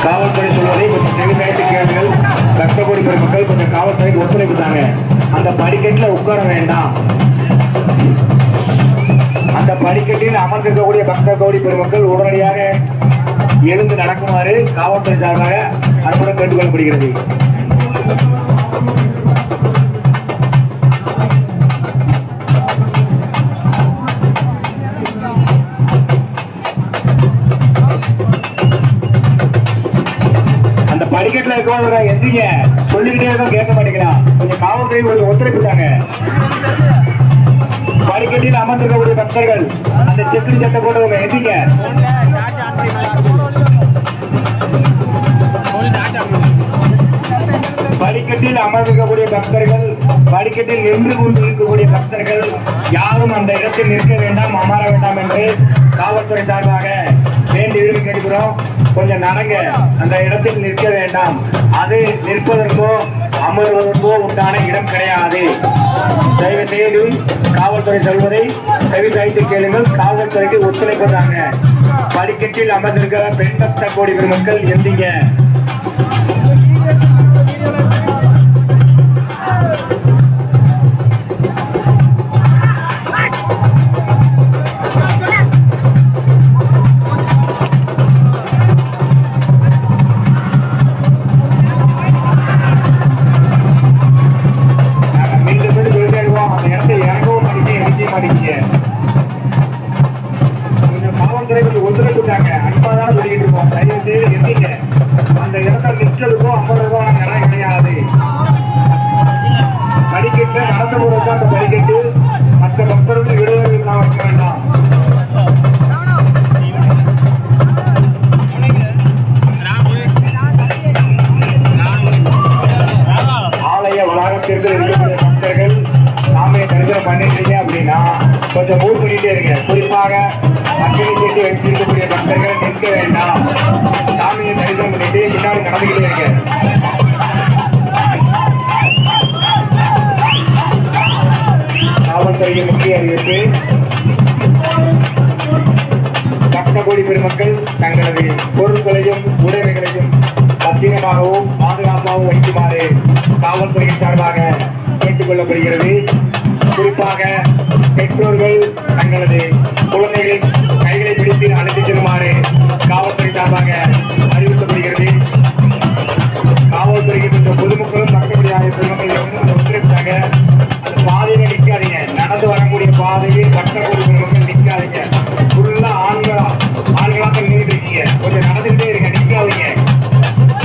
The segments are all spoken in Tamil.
காவல்துறை சொல்வதை கொஞ்சம் செவிசாய்த்து கேளுங்கள். பக்தகோடி பெருமக்கள் கொஞ்சம் காவல்துறைக்கு ஒத்துழைப்பு தாங்க. அந்த படிக்கட்டில் உட்கார வேண்டாம். அந்த படிக்கட்டில் அமர்ந்திருக்கக்கூடிய பக்தகோடி பெருமக்கள் உடனடியாக எழுந்து நடக்குமாறு காவல்துறை சார்பாக அன்புடன் கேட்டுக்கொள்ளப்படுகிறது. அந்த படிக்கட்டில் இருக்கவங்க எந்திரிங்க சொல்லிக்கிட்டே இருக்கோம், கேட்க மாட்டேங்கிறான். கொஞ்சம் காவல்துறை கொஞ்சம் ஒத்துழைப்பு தாங்க. படிக்கட்டில் அமர்ந்திருக்கக்கூடிய பக்தர்கள் அந்த செக்குடி சட்டை போட்டவங்க எந்திரிங்க. படிக்கட்டில் அமர்ந்திருக்கக்கூடிய பக்தர்கள், படிக்கட்டில் நின்று கொண்டு இருக்கக்கூடிய பக்தர்கள் யாரும் அந்த இடத்தில் நிற்க வேண்டாம், அமர வேண்டாம் என்று காவல்துறை சார்பாக வேண்டி விரும்பி கேட்கிறோம். கொஞ்சம் நடங்க, அந்த இடத்தில் நிற்க வேண்டாம். அது நிற்பதற்கோ அமர்வதற்கோ உண்டான இடம் கிடையாது. தயவு செய்து காவல்துறை சொல்வதை செவிசாய்த்து கேளுங்கள். காவல்துறைக்கு ஒத்துழைப்பு தாங்க. படிக்கட்டில் அமர்ந்திருக்கிற பெண் பக்தகோடி பெருமக்கள் எந்திங்க. அந்த இடத்துல நிற்கிறதுக்கோ அமர்றதுக்கோ இடம் கிடையாது. படிக்கட்டு நடந்து போறதுக்கு அந்த படிக்கட்டு மற்ற பக்தர்களுக்கு இடைவெளி வைக்க வேண்டாம். ஆலய வளாகத்திற்கு இருக்கக்கூடிய பக்தர்கள் சாமியை தரிசனம் பண்ணிட்டீங்க அப்படின்னா கொஞ்சம் மூவ் பண்ணிட்டே இருங்க. குறிப்பாக அக்கினி செட்டி வைத்திருக்கக்கூடிய பக்தர்கள் நிற்க வேண்டாம். சாமியை தரிசனம் பண்ணிட்டு பின்னாடி நடந்துகிட்டே இருக்க. காவல்துறையின் முக்கிய அறிவிப்பு: பக்தகோடி பெருமக்கள் தங்களது பொருட்களையும் உடைமைகளையும் பத்திரமாகவும் பாதுகாப்பாகவும் வைக்குமாறு காவல்துறையின் சார்பாக கேட்டுக் கொள்ளப்படுகிறது. குறிப்பாக பெற்றோர்கள் தங்களது குழந்தைகளை கைகளை பிடித்து அழைத்துச் செல்லுமாறு காவல்துறை சார்பாக அறிவிக்கப்படுகிறது. காவல்துறைக்கு கொஞ்சம் பொதுமக்களும் மக்களுடைய பெருமக்கள் ஒத்துழைப்பாங்க. அந்த பாதையில நிற்காதீங்க. நடந்து வரக்கூடிய பாதையில் பக்தகோடி பெருமக்கள் நிற்காதீங்க. ஃபுல்லா ஆண்களாக நின்றுட்டு இருக்கீங்க. கொஞ்சம் நடந்துகிட்டே இருங்க, நிற்காதீங்க.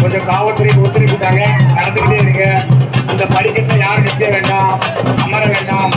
கொஞ்சம் காவல்துறைக்கு ஒத்துழைப்புட்டாங்க, நடந்துகிட்டே இருங்க. அந்த படிக்கட்டில் யாரும் நிற்க வேண்டாம், அமர வேண்டாம்.